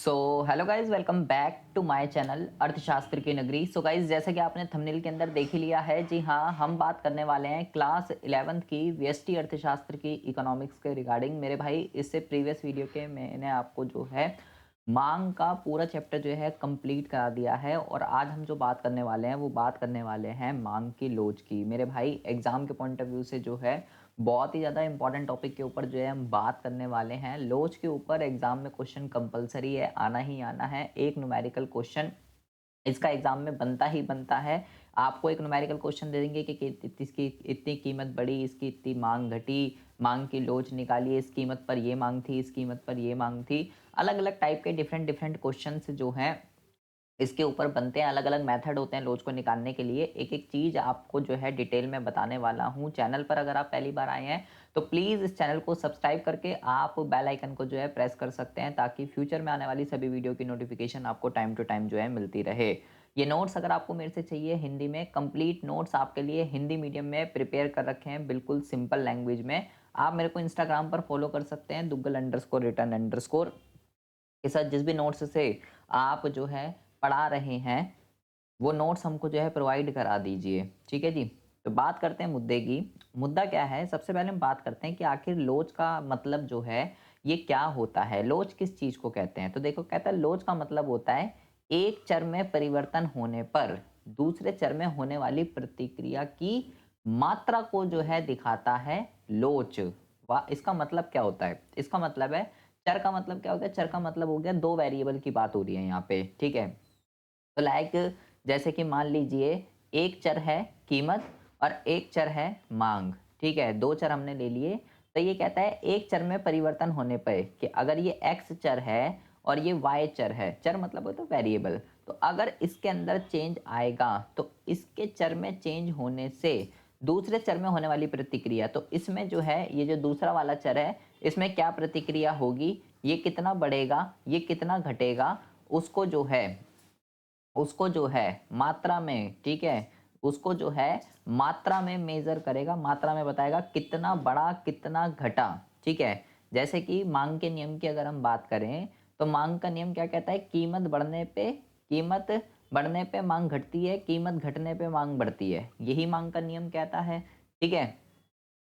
So hello guys, welcome back to my channel अर्थशास्त्र की नगरी। सो गाइज, जैसा कि आपने थंबनेल के अंदर देख ही लिया है, जी हाँ, हम बात करने वाले हैं क्लास 11th की व्यष्टि अर्थशास्त्र की इकोनॉमिक्स के रिगार्डिंग। मेरे भाई, इससे प्रीवियस वीडियो के मैंने आपको जो है मांग का पूरा चैप्टर जो है कंप्लीट करा दिया है, और आज हम जो बात करने वाले हैं वो बात करने वाले हैं मांग की लोच की। मेरे भाई, एग्जाम के पॉइंट ऑफ व्यू से जो है बहुत ही ज़्यादा इंपॉर्टेंट टॉपिक के ऊपर जो है हम बात करने वाले हैं। लोच के ऊपर एग्जाम में क्वेश्चन कंपलसरी है, आना ही आना है। एक न्यूमेरिकल क्वेश्चन इसका एग्जाम में बनता ही बनता है। आपको एक न्यूमेरिकल क्वेश्चन दे देंगे कि इसकी इतनी कीमत बढ़ी, इसकी इतनी मांग घटी, मांग की लोच निकालिए, इस कीमत पर ये मांग थी, इस कीमत पर ये मांग थी। अलग अलग टाइप के डिफरेंट डिफरेंट क्वेश्चन जो हैं इसके ऊपर बनते हैं। अलग अलग मेथड होते हैं लोच को निकालने के लिए। एक एक चीज़ आपको जो है डिटेल में बताने वाला हूँ। चैनल पर अगर आप पहली बार आए हैं तो प्लीज़ इस चैनल को सब्सक्राइब करके आप बेल आइकन को जो है प्रेस कर सकते हैं, ताकि फ्यूचर में आने वाली सभी वीडियो की नोटिफिकेशन आपको टाइम टू टाइम जो है मिलती रहे। ये नोट्स अगर आपको मेरे से चाहिए हिंदी में, कंप्लीट नोट्स आपके लिए हिंदी मीडियम में प्रिपेयर कर रखे हैं, बिल्कुल सिंपल लैंग्वेज में। आप मेरे को इंस्टाग्राम पर फॉलो कर सकते हैं, दुग्गल_रिटर्न_ के साथ। जिस भी नोट्स से आप जो है पढ़ा रहे हैं वो नोट्स हमको जो है प्रोवाइड करा दीजिए, ठीक है जी। तो बात करते हैं मुद्दे की। मुद्दा क्या है, सबसे पहले हम बात करते हैं कि आखिर लोच का मतलब जो है ये क्या होता है। लोच किस चीज़ को कहते हैं? तो देखो, कहता है लोच का मतलब होता है एक चर में परिवर्तन होने पर दूसरे चर में होने वाली प्रतिक्रिया की मात्रा को जो है दिखाता है लोच। वाह, इसका मतलब क्या होता है? इसका मतलब है, चर का मतलब क्या हो गया? चर का मतलब हो गया दो वेरिएबल की बात हो रही है यहाँ पे, ठीक है। तो लाइक, जैसे कि मान लीजिए एक चर है कीमत और एक चर है मांग, ठीक है। दो चर हमने ले लिए। तो ये कहता है एक चर में परिवर्तन होने पर कि अगर ये x चर है और ये y चर है, चर मतलब होता है वेरिएबल, तो अगर इसके अंदर चेंज आएगा तो इसके चर में चेंज होने से दूसरे चर में होने वाली प्रतिक्रिया, तो इसमें जो है ये जो दूसरा वाला चर है इसमें क्या प्रतिक्रिया होगी, ये कितना बढ़ेगा, ये कितना घटेगा, उसको जो है मात्रा में, ठीक है, उसको जो है मात्रा में मेजर करेगा, मात्रा में बताएगा कितना बढ़ा कितना घटा, ठीक है। जैसे कि मांग के नियम की अगर हम बात करें तो मांग का नियम क्या कहता है? कीमत बढ़ने पे मांग घटती है, कीमत घटने पे मांग बढ़ती है, यही मांग का नियम कहता है, ठीक है।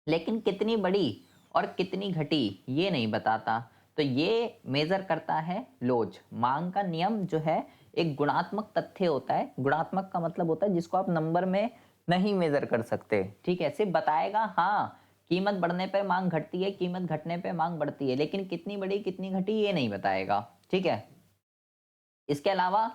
लेकिन कितनी बड़ी और कितनी घटी ये नहीं बताता। तो ये मेजर करता है लोच। मांग का नियम जो है एक गुणात्मक तथ्य होता है। गुणात्मक का मतलब होता है जिसको आप नंबर में नहीं मेजर कर सकते, ठीक है। सिर्फ बताएगा हाँ, कीमत बढ़ने पर मांग घटती है, कीमत घटने पर मांग बढ़ती है, लेकिन कितनी बड़ी कितनी घटी ये नहीं बताएगा, ठीक है। इसके अलावा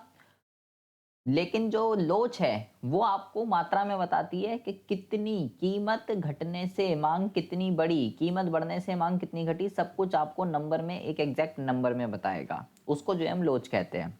लेकिन जो लोच है वो आपको मात्रा में बताती है कि कितनी कीमत घटने से मांग कितनी बढ़ी, कीमत बढ़ने से मांग कितनी घटी, सब कुछ आपको नंबर में, एक एग्जैक्ट नंबर में बताएगा। उसको जो है हम लोच कहते हैं।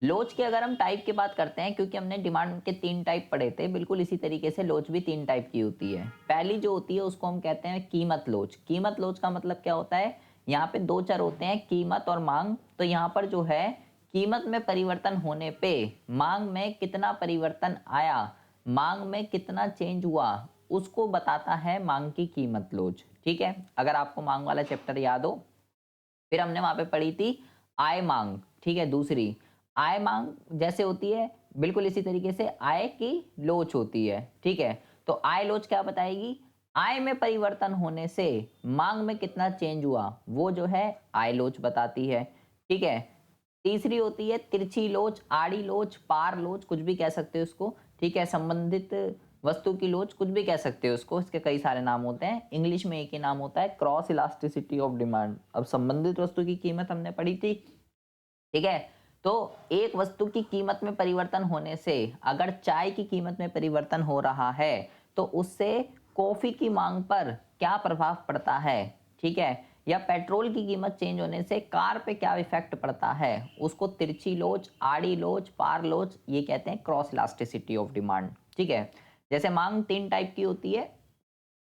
लोच की अगर हम टाइप की बात करते हैं, क्योंकि हमने डिमांड के 3 टाइप पढ़े थे, बिल्कुल इसी तरीके से लोच भी 3 टाइप की होती है। पहली जो होती है उसको हम कहते हैं कीमत लोच। कीमत लोच का मतलब क्या होता है? यहाँ पे दो चर होते हैं, कीमत और मांग। तो यहाँ पर जो है कीमत में परिवर्तन होने पे मांग में कितना परिवर्तन आया, मांग में कितना चेंज हुआ, उसको बताता है मांग की कीमत लोच, ठीक है। अगर आपको मांग वाला चैप्टर याद हो, फिर हमने वहां पे पढ़ी थी आय मांग, ठीक है। दूसरी आय मांग जैसे होती है, बिल्कुल इसी तरीके से आय की लोच होती है, ठीक है। तो आय लोच क्या बताएगी? आय में परिवर्तन होने से मांग में कितना चेंज हुआ, वो जो है आय लोच बताती है, ठीक है। तीसरी होती है तिरछी लोच, आड़ी लोच, पार लोच, कुछ भी कह सकते हो उसको, ठीक है। संबंधित वस्तु की लोच, कुछ भी कह सकते हो उसको, इसके कई सारे नाम होते हैं। इंग्लिश में एक ही नाम होता है, क्रॉस इलास्टिसिटी ऑफ डिमांड। अब संबंधित वस्तु की कीमत हमने पढ़ी थी, ठीक है। तो एक वस्तु की कीमत में परिवर्तन होने से, अगर चाय की कीमत में परिवर्तन हो रहा है तो उससे कॉफी की मांग पर क्या प्रभाव पड़ता है, ठीक है। या पेट्रोल की कीमत चेंज होने से कार पे क्या इफेक्ट पड़ता है, उसको तिरछी लोच, आड़ी लोच, पार लोच, ये कहते हैं क्रॉस इलास्टिसिटी ऑफ डिमांड, ठीक है। जैसे मांग 3 टाइप की होती है,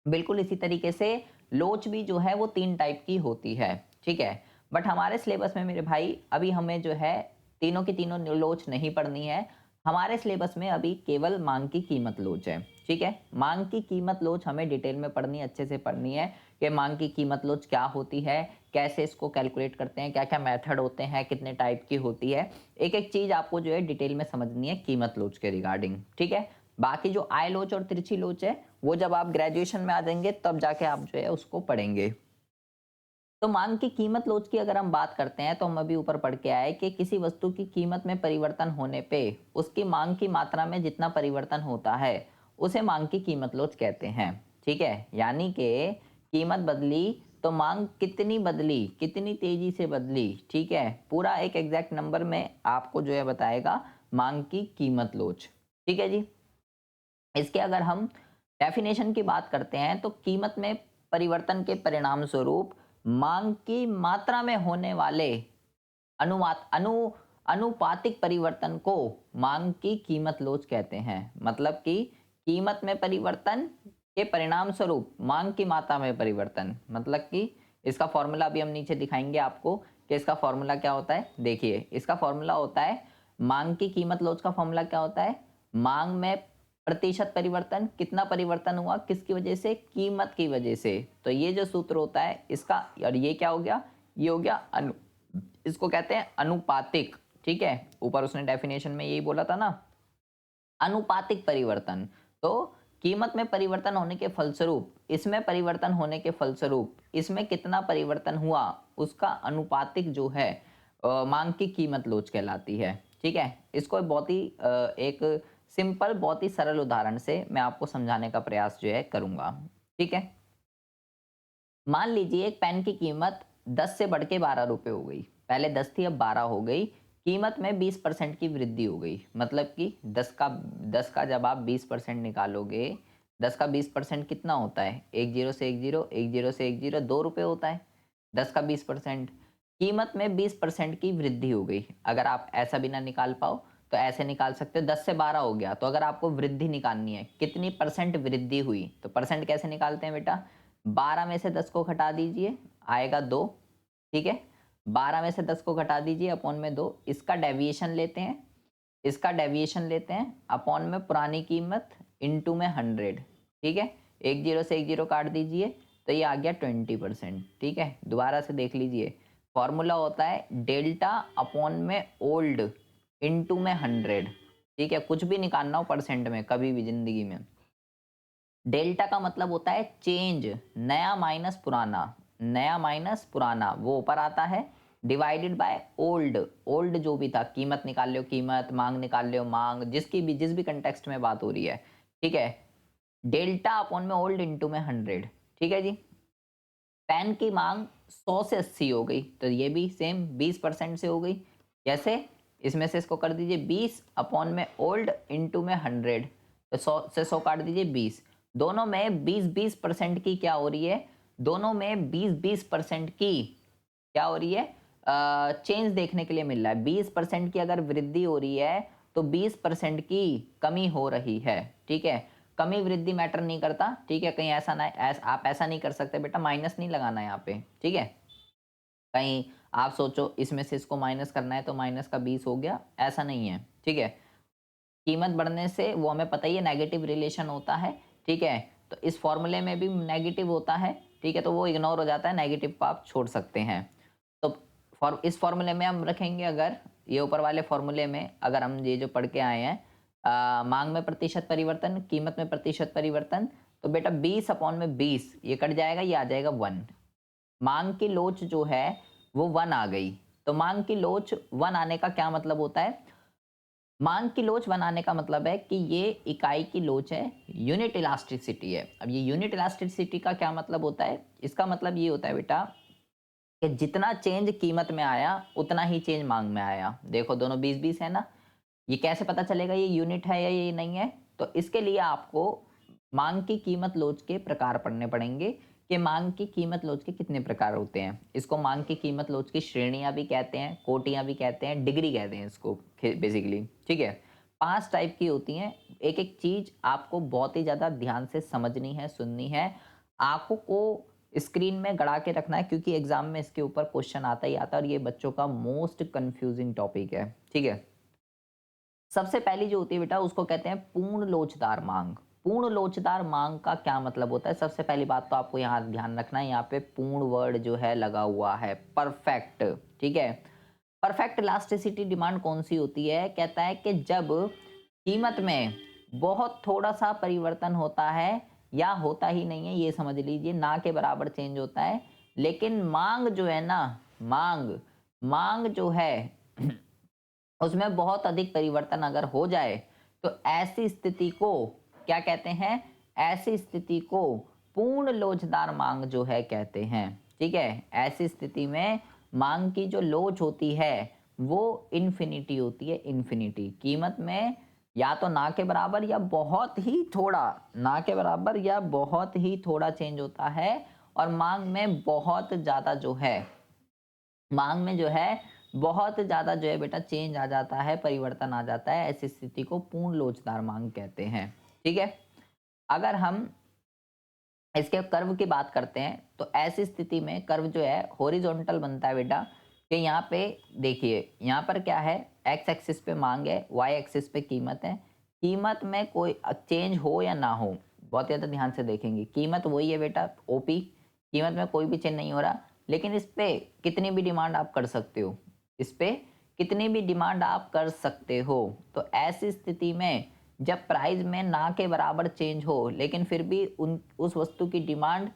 बिल्कुल इसी तरीके से लोच भी जो है वो 3 टाइप की होती है, ठीक है। बट हमारे सिलेबस में मेरे भाई अभी हमें जो है तीनों की तीनों लोच नहीं पढ़नी है। हमारे सिलेबस में अभी केवल मांग की कीमत लोच है, ठीक है। मांग की कीमत लोच हमें डिटेल में पढ़नी है, अच्छे से पढ़नी है, कि मांग की कीमत लोच क्या होती है, कैसे इसको कैलकुलेट करते हैं, क्या क्या मेथड होते हैं, कितने टाइप की होती है। एक एक चीज़ आपको जो है डिटेल में समझनी है कीमत लोच के रिगार्डिंग, ठीक है। बाकी जो आय लोच और तिरछी लोच है वो जब आप ग्रेजुएशन में आ जाएंगे तब जाके आप जो है उसको पढ़ेंगे। तो मांग की कीमत लोच की अगर हम बात करते हैं तो हम अभी ऊपर पढ़ के आए कि किसी वस्तु की कीमत में परिवर्तन होने पे उसकी मांग की मात्रा में जितना परिवर्तन होता है उसे मांग की कीमत लोच कहते हैं, ठीक है। यानी कि कीमत बदली तो मांग कितनी बदली, कितनी तेजी से बदली, ठीक है। पूरा एक एग्जैक्ट नंबर में आपको जो है बताएगा मांग की कीमत लोच, ठीक है जी। इसके अगर हम डेफिनेशन की बात करते हैं तो कीमत में परिवर्तन के परिणाम स्वरूप मांग की मात्रा में होने वाले अनुमात अनु अनुपातिक परिवर्तन को मांग की कीमत लोच कहते हैं। मतलब कि कीमत में परिवर्तन के परिणाम स्वरूप मांग की मात्रा में परिवर्तन, मतलब कि इसका फॉर्मूला अभी हम नीचे दिखाएंगे आपको कि इसका फॉर्मूला क्या होता है। देखिए इसका फॉर्मूला होता है, मांग की कीमत लोच का फॉर्मूला क्या होता है, मांग में प्रतिशत परिवर्तन, कितना परिवर्तन हुआ किसकी वजह से, कीमत की वजह से। तो ये जो सूत्र होता है इसका, और ये क्या हो गया, ये हो गया इसको कहते हैं अनुपातिक, ठीक है। ऊपर उसने डेफिनेशन में यही बोला था ना, अनुपातिक परिवर्तन। तो कीमत में परिवर्तन होने के फलस्वरूप, इसमें परिवर्तन होने के फलस्वरूप इसमें कितना परिवर्तन हुआ उसका अनुपातिक जो है मांग की कीमत लोच कहलाती है, ठीक है। इसको बहुत ही एक सिंपल, बहुत ही सरल उदाहरण से मैं आपको समझाने का प्रयास जो है करूंगा, ठीक है। मान लीजिए एक पेन की कीमत 10 से बढ़ के 12 रुपए हो गई, पहले 10 थी अब 12 हो गई, कीमत में 20% की वृद्धि हो गई। मतलब कि 10 का जब आप 20% निकालोगे, 10 का 20% कितना होता है, एक जीरो से एक जीरो, एक जीरो से एक जीरो, 2 रुपये होता है। 10 का 20%, कीमत में 20% की वृद्धि हो गई। अगर आप ऐसा भी ना निकाल पाओ तो ऐसे निकाल सकते हो, 10 से 12 हो गया, तो अगर आपको वृद्धि निकालनी है कितनी परसेंट वृद्धि हुई, तो परसेंट कैसे निकालते हैं बेटा, 12 में से 10 को घटा दीजिए, आएगा 2, ठीक है। 12 में से 10 को घटा दीजिए, अपॉन में 2, इसका डेविएशन लेते हैं, इसका डेविएशन लेते हैं, अपॉन में पुरानी कीमत, इनटू में 100, ठीक है। एक जीरो से एक जीरो काट दीजिए तो ये आ गया 20%, ठीक है। दोबारा से देख लीजिए, फॉर्मूला होता है डेल्टा अपॉन में ओल्ड इनटू में 100, ठीक है। कुछ भी निकालना हो परसेंट में कभी भी जिंदगी में, डेल्टा का मतलब होता है चेंज, नया माइनस पुराना, नया माइनस पुराना वो ऊपर आता है, डिवाइडेड बाय ओल्ड, ओल्ड जो भी था, कीमत निकाल लो कीमत, मांग निकाल लो मांग, जिस भी कंटेक्स्ट में बात हो रही है, ठीक है। डेल्टा अपॉन में ओल्ड इंटू में 100, ठीक है जी। पेन की मांग 100 से 80 हो गई, तो ये भी सेम 20% से हो गई। कैसे, इसमें से इसको कर दीजिए 20 अपॉन में ओल्ड इंटू में 100, तो 100 से 100 काट दीजिए 20, दोनों में 20% की क्या हो रही है, दोनों में 20% की क्या हो रही है, चेंज देखने के लिए मिल रहा है। 20% की अगर वृद्धि हो रही है तो 20% की कमी हो रही है, ठीक है। कमी वृद्धि मैटर नहीं करता, ठीक है। कहीं ऐसा ना आप ऐसा नहीं कर सकते बेटा, माइनस नहीं लगाना यहाँ पे, ठीक है। कहीं आप सोचो इसमें से इसको माइनस करना है तो माइनस का 20 हो गया, ऐसा नहीं है, ठीक है। कीमत बढ़ने से वो हमें पता ही है नेगेटिव रिलेशन होता है, ठीक है। तो इस फॉर्मूले में भी नेगेटिव होता है, ठीक है, तो वो इग्नोर हो जाता है, नेगेटिव को आप छोड़ सकते हैं। तो इस फॉर्मूले में हम रखेंगे, अगर ये ऊपर वाले फॉर्मूले में अगर हम ये जो पढ़ के आए हैं, मांग में प्रतिशत परिवर्तन, कीमत में प्रतिशत परिवर्तन, तो बेटा 20 अपॉन में 20 ये कट जाएगा, ये आ जाएगा 1। मांग की लोच जो है वो 1 आ गई। तो मांग की लोच 1 आने का क्या मतलब होता है, मांग की लोच बनाने का मतलब है कि ये इकाई की लोच है, यूनिट इलास्टिसिटी है। अब ये यूनिट इलास्टिसिटी का क्या मतलब होता है, इसका मतलब ये होता है बेटा कि जितना चेंज कीमत में आया उतना ही चेंज मांग में आया। देखो दोनों 20-20 है ना, ये कैसे पता चलेगा ये यूनिट है या ये नहीं है, तो इसके लिए आपको मांग की कीमत लोच के प्रकार पढ़ने पड़ेंगे कि मांग की कीमत लोच के कितने प्रकार होते हैं। इसको मांग की कीमत लोच की श्रेणियां भी कहते हैं, कोटियां भी कहते हैं, डिग्री कहते हैं इसको बेसिकली, ठीक है। 5 टाइप की होती हैं। एक एक चीज आपको बहुत ही ज्यादा ध्यान से समझनी है, सुननी है, आंखों को स्क्रीन में गड़ा के रखना है, क्योंकि एग्जाम में इसके ऊपर क्वेश्चन आता ही आता है और ये बच्चों का मोस्ट कंफ्यूजिंग टॉपिक है, ठीक है। सबसे पहली जो होती है बेटा उसको कहते हैं पूर्ण लोचदार मांग। पूर्ण लोचदार मांग का क्या मतलब होता है? सबसे पहली बात तो आपको यहाँ ध्यान रखना है, यहाँ पे पूर्ण वर्ड जो है लगा हुआ है, परफेक्ट। ठीक है, परफेक्ट इलास्टिसिटी डिमांड कौन सी होती है? कहता है कि जब कीमत में बहुत थोड़ा सा परिवर्तन होता है या होता ही नहीं है, ये समझ लीजिए, ना के बराबर चेंज होता है, लेकिन मांग जो है ना, मांग मांग जो है उसमें बहुत अधिक परिवर्तन अगर हो जाए तो ऐसी स्थिति को क्या कहते हैं? ऐसी स्थिति को पूर्ण लोचदार मांग जो है कहते हैं। ठीक है, ऐसी स्थिति में मांग की जो लोच होती है वो इन्फिनिटी होती है, इन्फिनिटी। कीमत में या तो ना के बराबर या बहुत ही थोड़ा, ना के बराबर या बहुत ही थोड़ा चेंज होता है, और मांग में बहुत ज़्यादा जो है, मांग में जो है बहुत ज़्यादा जो है बेटा चेंज आ जाता है, परिवर्तन आ जाता है। ऐसी स्थिति को पूर्ण लोचदार मांग कहते हैं। ठीक है, अगर हम इसके कर्व की बात करते हैं तो ऐसी स्थिति में कर्व जो है हॉरिजॉन्टल बनता है बेटा, कि यहाँ पे देखिए, यहाँ पर क्या है, एक्स एक्सिस पे मांग है, वाई एक्सिस पे कीमत है। कीमत में कोई चेंज हो या ना हो, बहुत ज़्यादा ध्यान से देखेंगे, कीमत वही है बेटा, ओपी, कीमत में कोई भी चेंज नहीं हो रहा, लेकिन इस पे कितनी भी डिमांड आप कर सकते हो, इस पे कितनी भी डिमांड आप कर सकते हो। तो ऐसी स्थिति में जब प्राइस में ना के बराबर चेंज हो, लेकिन फिर भी उस वस्तु की डिमांड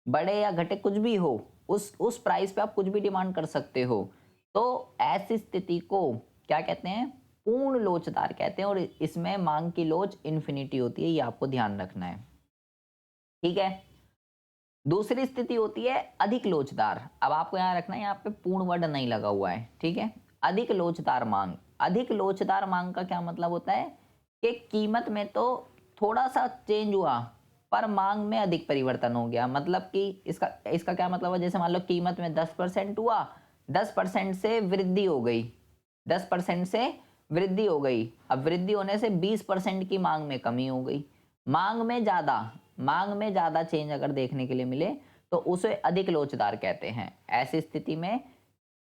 बढ़े या घटे, कुछ भी हो, उस प्राइस पे आप कुछ भी डिमांड कर सकते हो, तो ऐसी स्थिति को क्या कहते हैं? पूर्ण लोचदार कहते हैं, और इसमें मांग की लोच इन्फिनिटी होती है, ये आपको ध्यान रखना है। ठीक है, दूसरी स्थिति होती है अधिक लोचदार। अब आपको यहाँ रखना है, यहाँ पे पूर्ण वर्ड नहीं लगा हुआ है। ठीक है, अधिक लोचदार मांग। अधिक लोचदार मांग का क्या मतलब होता है? कि कीमत में तो थोड़ा सा चेंज हुआ पर मांग में अधिक परिवर्तन हो गया। मतलब कि इसका इसका क्या मतलब है? जैसे मान लो कीमत में 10% हुआ, 10% से वृद्धि हो गई, 10% से वृद्धि हो गई, अब वृद्धि होने से 20% की मांग में कमी हो गई। मांग में ज़्यादा चेंज अगर देखने के लिए मिले तो उसे अधिक लोचदार कहते हैं। ऐसी स्थिति में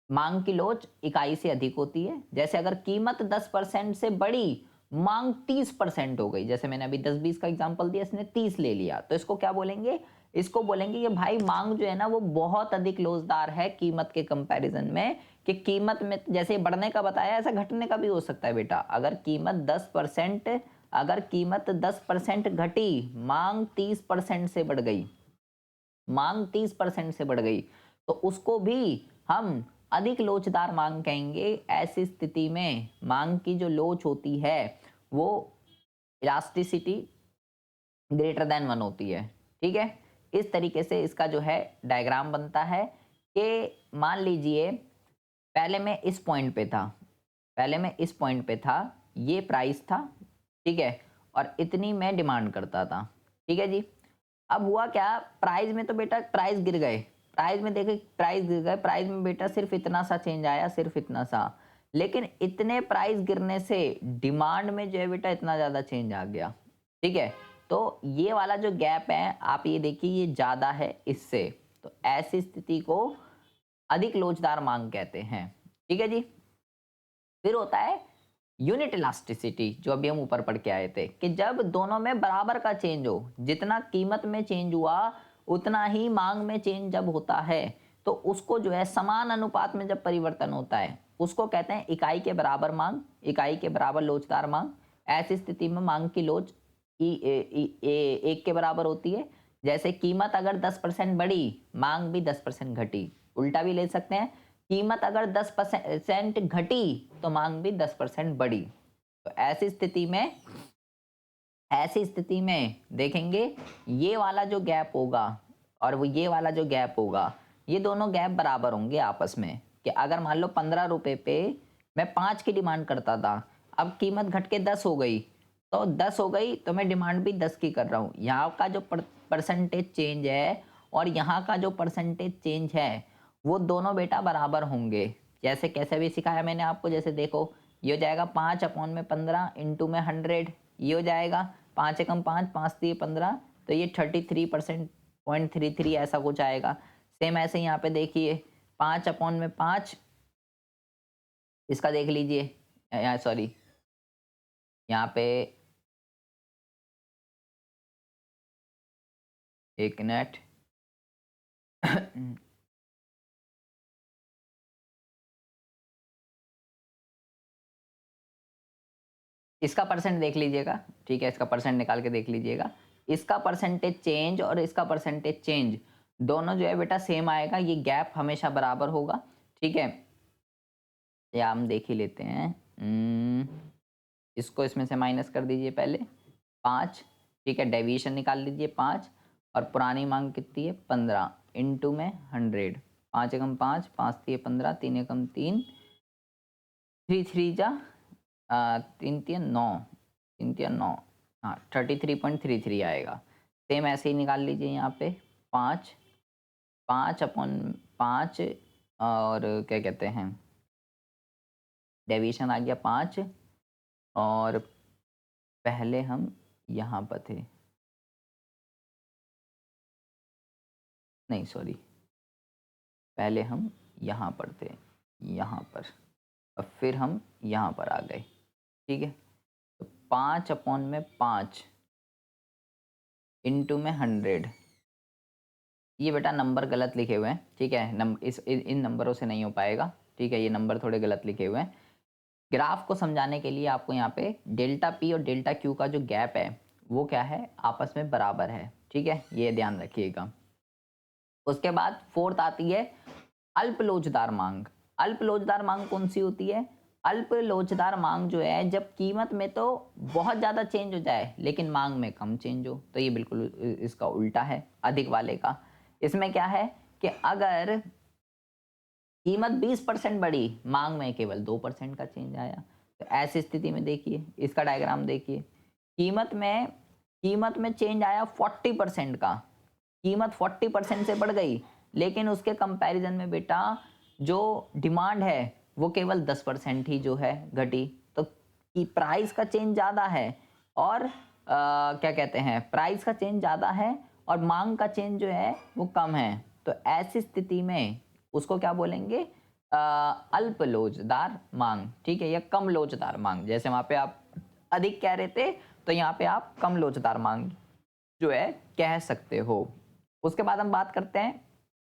मांग की लोच इकाई से अधिक होती है। जैसे अगर कीमत 10% से बढ़ी, मांग 30% हो गई, जैसे मैंने अभी 10-20 का एग्जांपल दिया, इसने 30 ले लिया, तो इसको क्या बोलेंगे? इसको बोलेंगे कि भाई मांग जो है ना वो बहुत अधिक लोचदार है कीमत के कंपैरिजन में, कि कीमत में जैसे बढ़ने का बताया ऐसा घटने का भी हो सकता है बेटा। अगर कीमत 10% घटी, मांग 30% से बढ़ गई, मांग 30% से बढ़ गई, तो उसको भी हम अधिक लोचदार मांग कहेंगे। ऐसी स्थिति में मांग की जो लोच होती है वो इलास्टिसिटी ग्रेटर देन 1 होती है। ठीक है, इस तरीके से इसका जो है डायग्राम बनता है कि मान लीजिए पहले मैं इस पॉइंट पे था, पहले मैं इस पॉइंट पे था, ये प्राइस था, ठीक है, और इतनी मैं डिमांड करता था। ठीक है जी, अब हुआ क्या, प्राइस में तो बेटा प्राइस गिर गए, प्राइस में देखे प्राइस गिर गए, प्राइस में बेटा सिर्फ इतना सा चेंज आया, सिर्फ इतना सा, लेकिन इतने प्राइस गिरने से डिमांड में जो है बेटा इतना ज़्यादा चेंज आ गया। ठीक है, तो ये वाला जो गैप है आप ये देखिए, ये ज़्यादा है इससे, तो ऐसी स्थिति को अधिक लोचदार मांग कहते हैं। ठीक है जी, फिर होता है यूनिट इलास्टिसिटी, जो अभी हम ऊपर पढ़ के आए थे, कि जब दोनों में बराबर का चेंज हो, जितना कीमत में चेंज हुआ उतना ही मांग में चेंज जब होता है, तो उसको जो है समान अनुपात में जब परिवर्तन होता है उसको कहते हैं इकाई के बराबर मांग, इकाई के बराबर लोचदार मांग। ऐसी स्थिति में मांग की लोच एक के बराबर होती है। जैसे कीमत अगर 10% बढ़ी, मांग भी 10% घटी, उल्टा भी ले सकते हैं, कीमत अगर 10% घटी तो मांग भी 10% बढ़ी। तो ऐसी स्थिति में देखेंगे ये वाला जो गैप होगा और वो ये वाला जो गैप होगा, ये दोनों गैप बराबर होंगे आपस में। कि अगर मान लो 15 रुपए पे मैं 5 की डिमांड करता था, अब कीमत घट के 10 हो गई, तो 10 हो गई तो मैं डिमांड भी 10 की कर रहा हूँ। यहाँ का जो परसेंटेज चेंज है और यहाँ का जो परसेंटेज चेंज है वो दोनों बेटा बराबर होंगे। जैसे कैसे भी सिखाया मैंने आपको, जैसे देखो ये हो जाएगा 5/15 इंटू में 100, ये हो जाएगा 5 एकम 5, 5 दिए 15, तो ये 33%.33 ऐसा कुछ आएगा। सेम ऐसे यहाँ पे देखिए 5/5, इसका देख लीजिए, सॉरी यहाँ पे एक मिनट। इसका परसेंट देख लीजिएगा, ठीक है, इसका परसेंट निकाल के देख लीजिएगा। इसका परसेंटेज चेंज और इसका परसेंटेज चेंज दोनों जो है बेटा सेम आएगा, ये गैप हमेशा बराबर होगा, ठीक है। या हम देख ही लेते हैं, इसको इसमें से माइनस कर दीजिए पहले 5, ठीक है, डेविएशन निकाल लीजिए 5, और पुरानी मांग कितनी है 15 इंटू में 100, 5 एकम 5, 5 3 15, 3 एकम 3, 3 3 जा 3 3 9, 3 3 9, हाँ 33.33 आएगा। सेम ऐसे ही निकाल लीजिए यहाँ पे 5, 5/5, और क्या कहते हैं, डेविएशन आ गया 5, और पहले हम यहाँ पर थे, नहीं सॉरी, पहले हम यहाँ पर थे, यहाँ पर, और फिर हम यहाँ पर आ गए, ठीक है। तो 5/5 इंटू में 100, ये बेटा नंबर गलत लिखे हुए हैं, ठीक है, इन नंबरों से नहीं हो पाएगा, ठीक है, ये नंबर थोड़े गलत लिखे हुए हैं। ग्राफ को समझाने के लिए आपको यहाँ पे डेल्टा पी और डेल्टा क्यू का जो गैप है वो क्या है, आपस में बराबर है, ठीक है, ये ध्यान रखिएगा। उसके बाद फोर्थ आती है अल्प लोचदार मांग। अल्प लोचदार मांग कौन सी होती है? अल्प लोचदार मांग जो है जब कीमत में तो बहुत ज़्यादा चेंज हो जाए लेकिन मांग में कम चेंज हो, तो ये बिल्कुल इसका उल्टा है अधिक वाले का। इसमें क्या है कि अगर कीमत 20% बढ़ी, मांग में केवल 2% का चेंज आया, तो ऐसी स्थिति में देखिए इसका डायग्राम देखिए, कीमत में चेंज आया 40% का, कीमत 40% से बढ़ गई लेकिन उसके कंपैरिजन में बेटा जो डिमांड है वो केवल 10% ही जो है घटी, तो की प्राइस का चेंज ज़्यादा है और क्या कहते हैं, प्राइस का चेंज ज़्यादा है और मांग का चेंज जो है वो कम है, तो ऐसी स्थिति में उसको क्या बोलेंगे, अल्प लोचदार मांग, ठीक है, या कम लोचदार मांग। जैसे वहाँ पे आप अधिक कह रहे थे तो यहाँ पे आप कम लोचदार मांग जो है कह सकते हो। उसके बाद हम बात करते हैं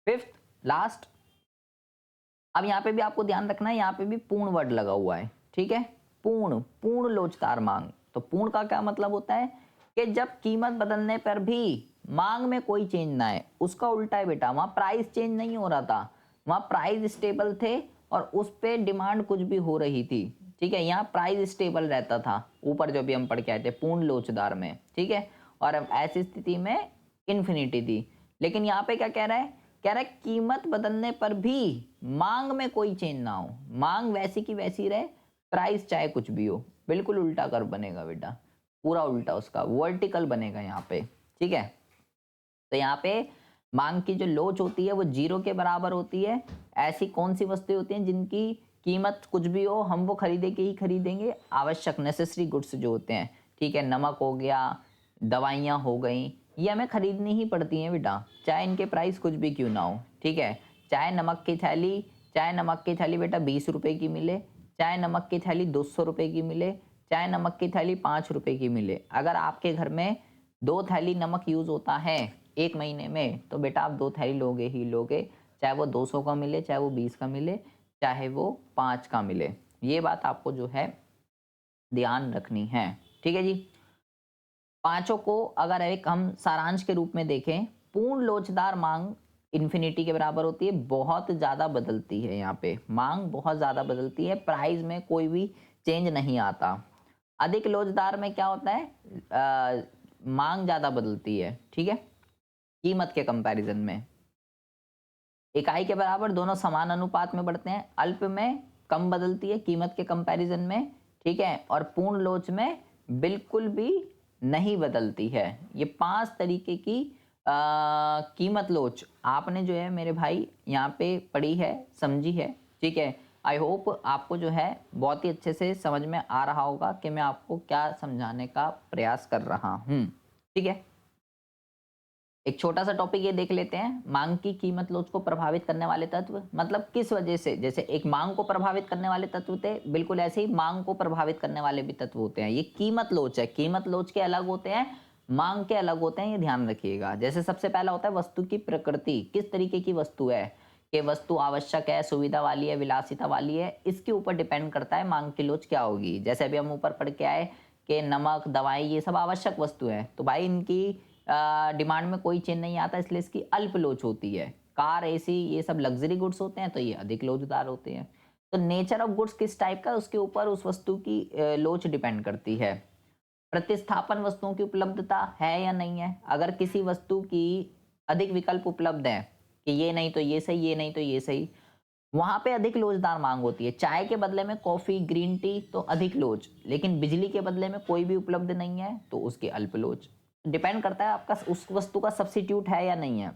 फिफ्थ लास्ट। अब यहाँ पे भी आपको ध्यान रखना है, यहाँ पे भी पूर्ण वर्ड लगा हुआ है, ठीक है, पूर्ण लोचदार मांग। तो पूर्ण का क्या मतलब होता है कि जब कीमत बदलने पर भी मांग में कोई चेंज ना है, उसका उल्टा है बेटा, वहाँ प्राइस चेंज नहीं हो रहा था, वहाँ प्राइस स्टेबल थे और उस पर डिमांड कुछ भी हो रही थी, ठीक है, यहाँ प्राइस स्टेबल रहता था, ऊपर जो भी हम पढ़ के आए थे पूर्ण लोचदार में, ठीक है, और ऐसी स्थिति में इन्फिनिटी थी। लेकिन यहाँ पे क्या कह रहा है, कह रहा है कीमत बदलने पर भी मांग में कोई चेंज ना हो, मांग वैसी की वैसी रहे, प्राइस चाहे कुछ भी हो, बिल्कुल उल्टा कर्व बनेगा बेटा, पूरा उल्टा उसका वर्टिकल बनेगा यहाँ पे, ठीक है। तो यहाँ पे मांग की जो लोच होती है वो 0 के बराबर होती है। ऐसी कौन सी वस्तुएं होती हैं जिनकी कीमत कुछ भी हो हम वो खरीदे के ही खरीदेंगे, आवश्यक नेसेसरी गुड्स जो होते हैं, ठीक है, नमक हो गया, दवाइयाँ हो गई, ये हमें खरीदनी ही पड़ती हैं बेटा, चाहे इनके प्राइस कुछ भी क्यों ना हो, ठीक है, चाहे नमक की थैली बेटा 20 रुपये की मिले, चाहे नमक की थैली 200 रुपये की मिले, चाहे नमक की थैली 5 रुपये की मिले, अगर आपके घर में 2 थैली नमक यूज़ होता है 1 महीने में तो बेटा आप 2 थैली लोगे ही लोगे, चाहे वो 200 का मिले, चाहे वो 20 का मिले, चाहे वो 5 का मिले, ये बात आपको जो है ध्यान रखनी है, ठीक है जी। पांचों को अगर एक हम सारांश के रूप में देखें, पूर्ण लोचदार मांग इन्फिनिटी के बराबर होती है, बहुत ज़्यादा बदलती है, यहाँ पे मांग बहुत ज़्यादा बदलती है, प्राइस में कोई भी चेंज नहीं आता। अधिक लोचदार में क्या होता है, मांग ज़्यादा बदलती है, ठीक है, कीमत के कंपैरिजन में, इकाई के बराबर दोनों समान अनुपात में बढ़ते हैं, अल्प में कम बदलती है कीमत के कंपैरिजन में, ठीक है, और पूर्ण लोच में बिल्कुल भी नहीं बदलती है। ये 5 तरीके की कीमत लोच आपने जो है मेरे भाई यहाँ पे पढ़ी है, समझी है, ठीक है। आई होप आपको जो है बहुत ही अच्छे से समझ में आ रहा होगा कि मैं आपको क्या समझाने का प्रयास कर रहा हूँ, ठीक है। एक छोटा सा टॉपिक ये देख लेते हैं, मांग की कीमत लोच को प्रभावित करने वाले तत्व, मतलब किस वजह से, जैसे एक मांग को प्रभावित करने वाले तत्व थे, बिल्कुल ऐसे ही मांग को प्रभावित करने वाले भी तत्व होते हैं। ये कीमत लोच है, कीमत लोच के अलग होते हैं, मांग के अलग होते हैं, ये ध्यान रखिएगा। जैसे सबसे पहला होता है वस्तु की प्रकृति, किस तरीके की वस्तु है, कि वस्तु आवश्यक है, सुविधा वाली है, विलासिता वाली है, इसके ऊपर डिपेंड करता है मांग की लोच क्या होगी। जैसे अभी हम ऊपर पढ़ के आए कि नमक, दवाई, ये सब आवश्यक वस्तु है, तो भाई इनकी डिमांड में कोई चेंज नहीं आता, इसलिए इसकी अल्प लोच होती है। कार, एसी, ये सब लग्जरी गुड्स होते हैं, तो ये अधिक लोचदार होते हैं। तो नेचर ऑफ गुड्स किस टाइप का, उसके ऊपर उस वस्तु की लोच डिपेंड करती है। प्रतिस्थापन वस्तुओं की उपलब्धता है या नहीं है, अगर किसी वस्तु की अधिक विकल्प उपलब्ध है कि ये नहीं तो ये सही, ये नहीं तो ये सही, वहां पे अधिक लोचदार मांग होती है। चाय के बदले में कॉफी, ग्रीन टी, तो अधिक लोच, लेकिन बिजली के बदले में कोई भी उपलब्ध नहीं है तो उसकी अल्प लोच। डिपेंड करता है आपका उस वस्तु का सब्स्टिट्यूट है या नहीं है।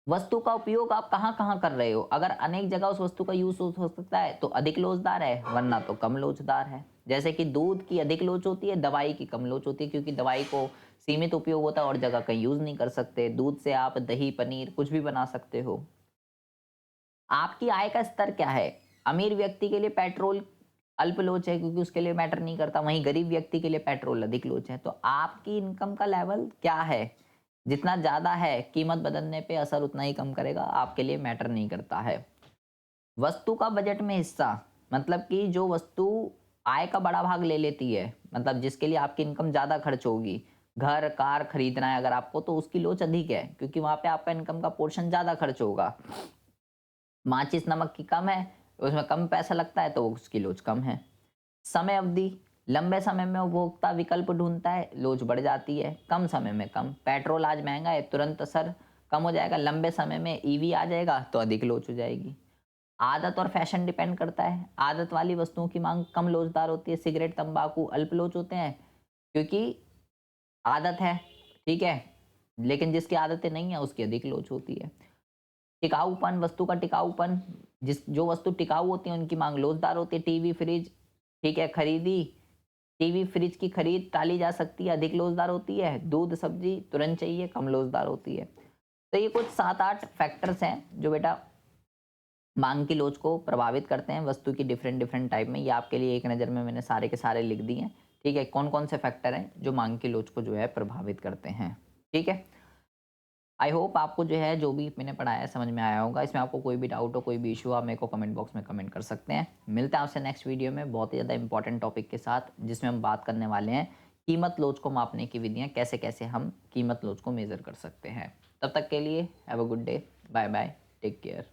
वस्तु का उपयोग आप कहाँ कहाँ कर रहे हो, अगर अनेक जगह उस वस्तु का यूज हो सकता है तो अधिक लोचदार है, वरना तो कम लोचदार है। जैसे कि दूध की अधिक लोच होती है, दवाई की कम लोच होती है, क्योंकि दवाई को सीमित उपयोग होता है और जगह कहीं यूज नहीं कर सकते। दूध से आप दही, पनीर कुछ भी बना सकते हो। आपकी आय का स्तर क्या है, अमीर व्यक्ति के लिए पेट्रोल अल्प लोच है क्योंकि उसके लिए मैटर नहीं करता, वहीं गरीब व्यक्ति के लिए पेट्रोल अधिक लोच है। तो आपकी इनकम का लेवल क्या है, जितना ज़्यादा है कीमत बदलने पे असर उतना ही कम करेगा, आपके लिए मैटर नहीं करता है। वस्तु का बजट में हिस्सा, मतलब कि जो वस्तु आय का बड़ा भाग ले लेती है, मतलब जिसके लिए आपकी इनकम ज़्यादा खर्च होगी, घर कार खरीदना है अगर आपको, तो उसकी लोच अधिक है क्योंकि वहाँ पे आपका इनकम का पोर्शन ज़्यादा खर्च होगा। माचिस नमक की कम है, उसमें कम पैसा लगता है तो उसकी लोच कम है। समय अवधि, लंबे समय में उपभोक्ता विकल्प ढूंढता है, लोच बढ़ जाती है, कम समय में कम। पेट्रोल आज महंगा है, तुरंत असर कम हो जाएगा, लंबे समय में ईवी आ जाएगा तो अधिक लोच हो जाएगी। आदत और फैशन डिपेंड करता है, आदत वाली वस्तुओं की मांग कम लोचदार होती है, सिगरेट, तंबाकू अल्प लोच होते हैं क्योंकि आदत है, ठीक है, लेकिन जिसकी आदतें नहीं है उसकी अधिक लोच होती है। टिकाऊपन, वस्तु का टिकाऊपन, जो वस्तु टिकाऊ होती है उनकी मांग लोचदार होती है। टीवी, फ्रिज, ठीक है, खरीदी, टीवी फ्रिज की खरीद टाली जा सकती है, अधिक लोचदार होती है। दूध, सब्जी तुरंत चाहिए, कम लोचदार होती है। तो ये कुछ 7-8 फैक्टर्स हैं जो बेटा मांग की लोच को प्रभावित करते हैं वस्तु की डिफरेंट डिफरेंट टाइप में। ये आपके लिए एक नज़र में मैंने सारे के सारे लिख दिए हैं, ठीक है, कौन कौन से फैक्टर हैं जो मांग की लोच को जो है प्रभावित करते हैं, ठीक है। आई होप आपको जो है जो भी मैंने पढ़ाया समझ में आया होगा। इसमें आपको कोई भी डाउट हो, कोई भी इशू, आप मेरे को कमेंट बॉक्स में कमेंट कर सकते हैं। मिलते हैं आपसे नेक्स्ट वीडियो में बहुत ही ज़्यादा इंपॉर्टेंट टॉपिक के साथ, जिसमें हम बात करने वाले हैं कीमत लोच को मापने की विधियाँ, कैसे कैसे हम कीमत लोच को मेज़र कर सकते हैं। तब तक के लिए have a good day, bye bye, take care.